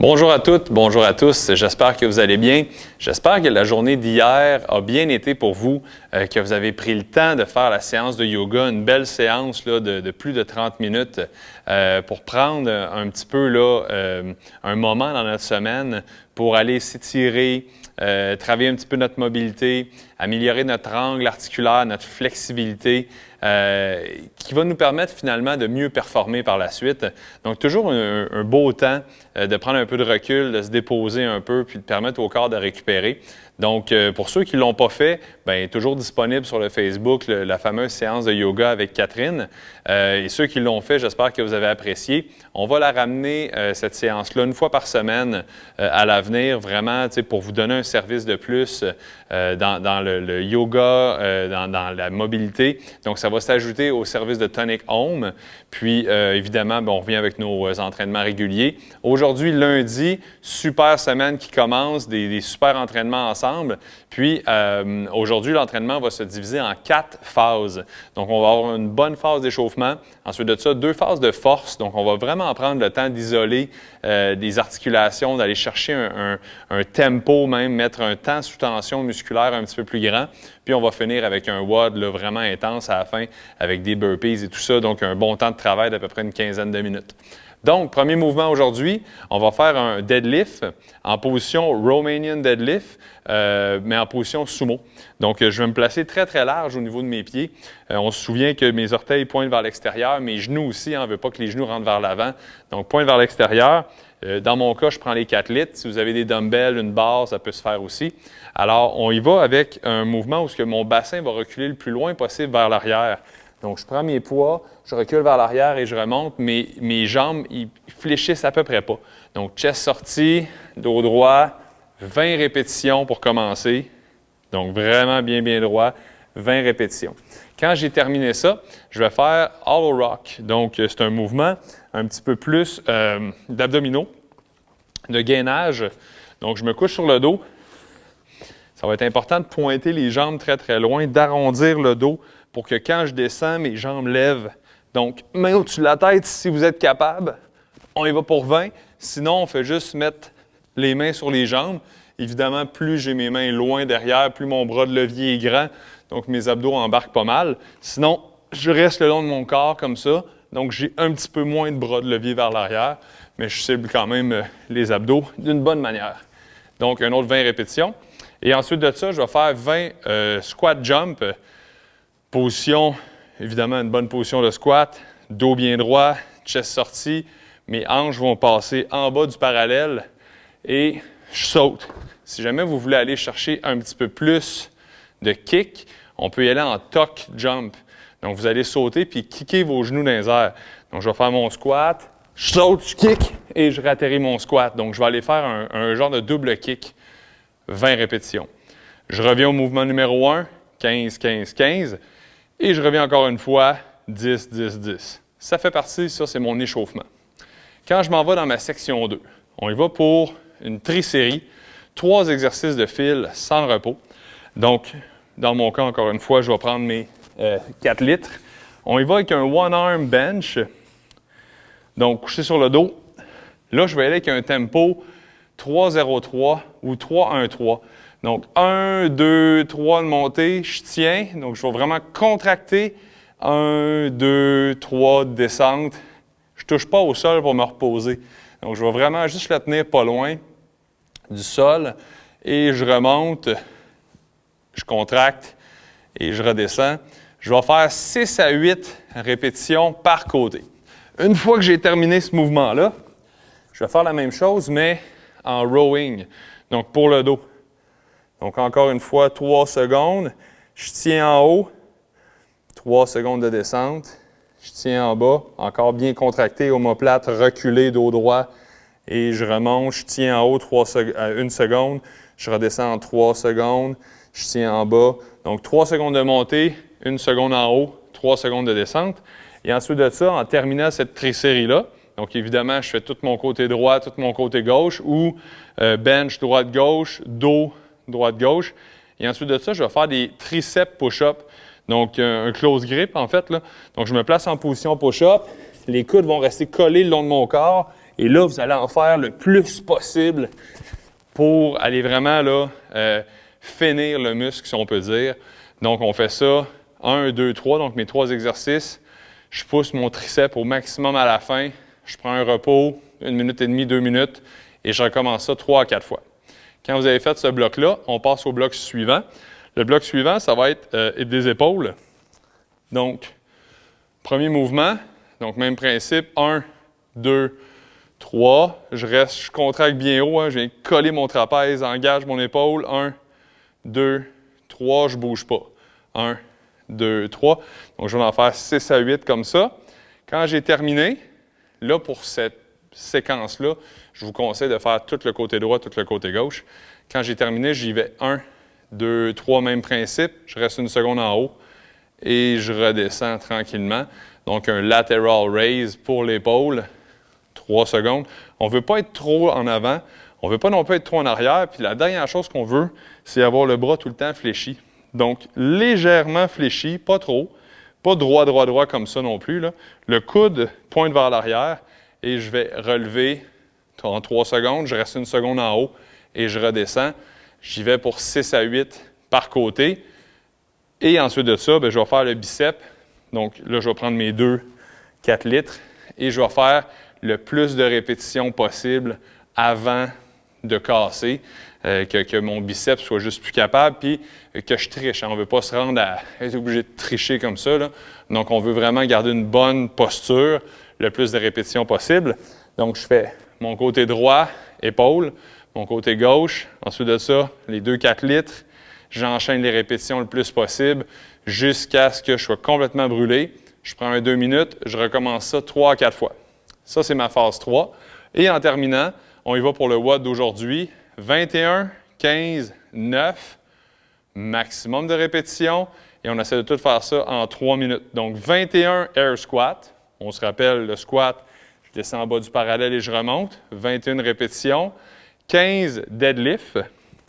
Bonjour à toutes, bonjour à tous. J'espère que vous allez bien. J'espère que la journée d'hier a bien été pour vous, que vous avez pris le temps de faire la séance de yoga, une belle séance là, de plus de 30 minutes pour prendre un petit peu là, un moment dans notre semaine pour aller s'étirer, travailler un petit peu notre mobilité, améliorer notre angle articulaire, notre flexibilité, qui va nous permettre finalement de mieux performer par la suite. Donc, toujours un beau temps de prendre un peu de recul, de se déposer un peu, puis de permettre au corps de récupérer. Donc, pour ceux qui ne l'ont pas fait, bien, toujours disponible sur le Facebook, la fameuse séance de yoga avec Catherine. Et ceux qui l'ont fait, j'espère que vous avez apprécié. On va la ramener, cette séance-là, une fois par semaine à l'avenir, vraiment, pour vous donner un service de plus dans le yoga, dans la mobilité. Donc, ça va s'ajouter au service de Tonic Home. Puis, évidemment, bien, on revient avec nos entraînements réguliers. Aujourd'hui, lundi, super semaine qui commence, des super entraînements ensemble. Puis, aujourd'hui, l'entraînement va se diviser en 4 phases. Donc, on va avoir une bonne phase d'échauffement. Ensuite de ça, 2 phases de force. Donc, on va vraiment prendre le temps d'isoler des articulations, d'aller chercher un tempo même, mettre un temps sous tension musculaire un petit peu plus grand. Puis, on va finir avec un WOD là, vraiment intense à la fin, avec des burpees et tout ça. Donc, un bon temps de travail d'à peu près une quinzaine de minutes. Donc, premier mouvement aujourd'hui, on va faire un deadlift en position Romanian deadlift, mais en position sumo. Donc, je vais me placer très, très large au niveau de mes pieds. On se souvient que mes orteils pointent vers l'extérieur, mes genoux aussi, on ne veut pas que les genoux rentrent vers l'avant. Donc, pointe vers l'extérieur. Dans mon cas, je prends les 4 litres. Si vous avez des dumbbells, une barre, ça peut se faire aussi. Alors, on y va avec un mouvement où mon bassin va reculer le plus loin possible vers l'arrière. Donc, je prends mes poids, je recule vers l'arrière et je remonte. Mes jambes, ils fléchissent à peu près pas. Donc, chest sorti, dos droit, 20 répétitions pour commencer. Donc, vraiment bien, bien droit, 20 répétitions. Quand j'ai terminé ça, je vais faire Hollow Rock. Donc, c'est un mouvement un petit peu plus d'abdominaux, de gainage. Donc, je me couche sur le dos. Ça va être important de pointer les jambes très, très loin, d'arrondir le dos pour que quand je descends, mes jambes lèvent. Donc, main au-dessus de la tête, si vous êtes capable, on y va pour 20. Sinon, on fait juste mettre les mains sur les jambes. Évidemment, plus j'ai mes mains loin derrière, plus mon bras de levier est grand. Donc, mes abdos embarquent pas mal. Sinon, je reste le long de mon corps comme ça. Donc, j'ai un petit peu moins de bras de levier vers l'arrière, mais je cible quand même les abdos d'une bonne manière. Donc, un autre 20 répétitions. Et ensuite de ça, je vais faire 20 squat jump. Position, évidemment, une bonne position de squat. Dos bien droit, chest sorti. Mes hanches vont passer en bas du parallèle et je saute. Si jamais vous voulez aller chercher un petit peu plus de kick, on peut y aller en tuck jump. Donc, vous allez sauter puis kicker vos genoux dans les airs. Donc, je vais faire mon squat, je saute, je kick et je ratterris mon squat. Donc, je vais aller faire un genre de double kick. 20 répétitions. Je reviens au mouvement numéro 1, 15, 15, 15. Et je reviens encore une fois, 10, 10, 10. Ça fait partie, ça, c'est mon échauffement. Quand je m'en vais dans ma section 2, on y va pour une trisérie, 3 exercices de fil sans repos. Donc, dans mon cas, encore une fois, je vais prendre mes 4 litres. On y va avec un one-arm bench. Donc, couché sur le dos. Là, je vais aller avec un tempo 3-0-3 ou 3-1-3. Donc, 1, 2, 3 de montée, je tiens. Donc, je vais vraiment contracter. 1, 2, 3 de descente. Je ne touche pas au sol pour me reposer. Donc, je vais vraiment juste le tenir pas loin du sol. Et je remonte, je contracte et je redescends. Je vais faire 6 à 8 répétitions par côté. Une fois que j'ai terminé ce mouvement-là, je vais faire la même chose, mais en rowing, donc pour le dos. Donc, encore une fois, 3 secondes. Je tiens en haut, 3 secondes de descente. Je tiens en bas, encore bien contracté, omoplate, reculé, dos droit. Et je remonte, je tiens en haut 1 seconde. Je redescends en 3 secondes. Je tiens en bas. Donc, 3 secondes de montée, 1 seconde en haut, 3 secondes de descente. Et ensuite de ça, en terminant cette trisérie-là, donc, évidemment, je fais tout mon côté droit, tout mon côté gauche ou bench droite-gauche, dos droite-gauche. Et ensuite de ça, je vais faire des triceps push-up. Donc, un close grip, en fait. Là. Donc, je me place en position push-up. Les coudes vont rester collés le long de mon corps Et là, vous allez en faire le plus possible pour aller vraiment là, finir le muscle, si on peut dire. Donc, on fait ça 1, 2, 3, donc mes 3 exercices. Je pousse mon triceps au maximum à la fin. Je prends un repos, 1 minute et demie, 2 minutes, et je recommence ça 3 à 4 fois. Quand vous avez fait ce bloc-là, on passe au bloc suivant. Le bloc suivant, ça va être des épaules. Donc, premier mouvement, donc même principe, 1, 2, 3. Je contracte bien haut, je viens coller mon trapèze, engage mon épaule. 1, 2, 3, je ne bouge pas. 1, 2, 3. Donc, je vais en faire 6 à 8 comme ça. Quand j'ai terminé, là, pour cette séquence-là, je vous conseille de faire tout le côté droit, tout le côté gauche. Quand j'ai terminé, j'y vais 1, 2, 3, même principe. Je reste 1 seconde en haut et je redescends tranquillement. Donc, un lateral raise pour l'épaule, 3 secondes. On ne veut pas être trop en avant, on ne veut pas non plus être trop en arrière. Puis la dernière chose qu'on veut, c'est avoir le bras tout le temps fléchi. Donc, légèrement fléchi, pas trop. Pas droit, droit, droit comme ça non plus, là. Le coude pointe vers l'arrière et je vais relever en 3 secondes. Je reste 1 seconde en haut et je redescends. J'y vais pour 6 à 8 par côté. Et ensuite de ça, je vais faire le bicep. Donc là, je vais prendre mes 2 4 litres et je vais faire le plus de répétitions possible avant de casser, que mon biceps soit juste plus capable, puis que je triche. On ne veut pas se rendre à être obligé de tricher comme ça, là. Donc, on veut vraiment garder une bonne posture, le plus de répétitions possible. Donc, je fais mon côté droit, épaule, mon côté gauche. Ensuite de ça, les 2 4 litres. J'enchaîne les répétitions le plus possible jusqu'à ce que je sois complètement brûlé. Je prends un 2 minutes, je recommence ça 3 à 4 fois. Ça, c'est ma phase 3. Et en terminant, on y va pour le WOD d'aujourd'hui. 21, 15, 9, maximum de répétitions. Et on essaie de tout faire ça en 3 minutes. Donc, 21 air squat. On se rappelle, le squat, je descends en bas du parallèle et je remonte. 21 répétitions. 15 deadlift.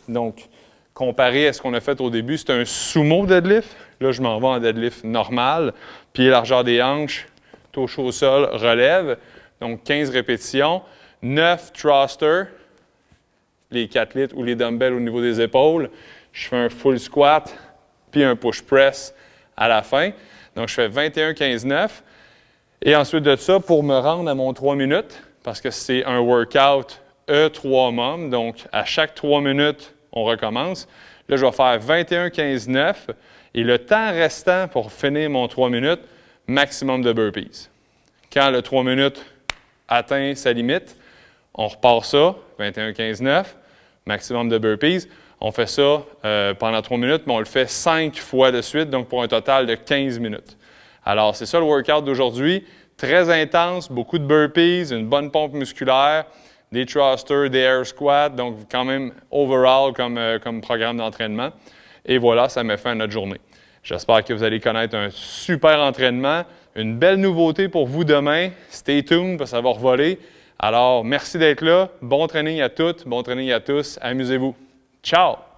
Donc, comparé à ce qu'on a fait au début, c'est un sumo deadlift. Là, je m'en vais en deadlift normal. Pied largeur des hanches, dos chaud au sol, relève. Donc, 15 répétitions. 9 thrusters, les 4 litres ou les dumbbells au niveau des épaules. Je fais un full squat, puis un push press à la fin. Donc, je fais 21, 15, 9. Et ensuite de ça, pour me rendre à mon 3 minutes, parce que c'est un workout E3 MOM, donc à chaque 3 minutes, on recommence. Là, je vais faire 21, 15, 9. Et le temps restant pour finir mon 3 minutes, maximum de burpees. Quand le 3 minutes atteint sa limite, on repart ça, 21, 15, 9, maximum de burpees. On fait ça pendant 3 minutes, mais on le fait 5 fois de suite, donc pour un total de 15 minutes. Alors, c'est ça le workout d'aujourd'hui. Très intense, beaucoup de burpees, une bonne pompe musculaire, des thrusters, des air squats, donc quand même overall comme programme d'entraînement. Et voilà, ça met fin à notre journée. J'espère que vous allez connaître un super entraînement. Une belle nouveauté pour vous demain. Stay tuned, parce que ça va revoler. Alors, merci d'être là. Bon training à toutes, bon training à tous. Amusez-vous. Ciao!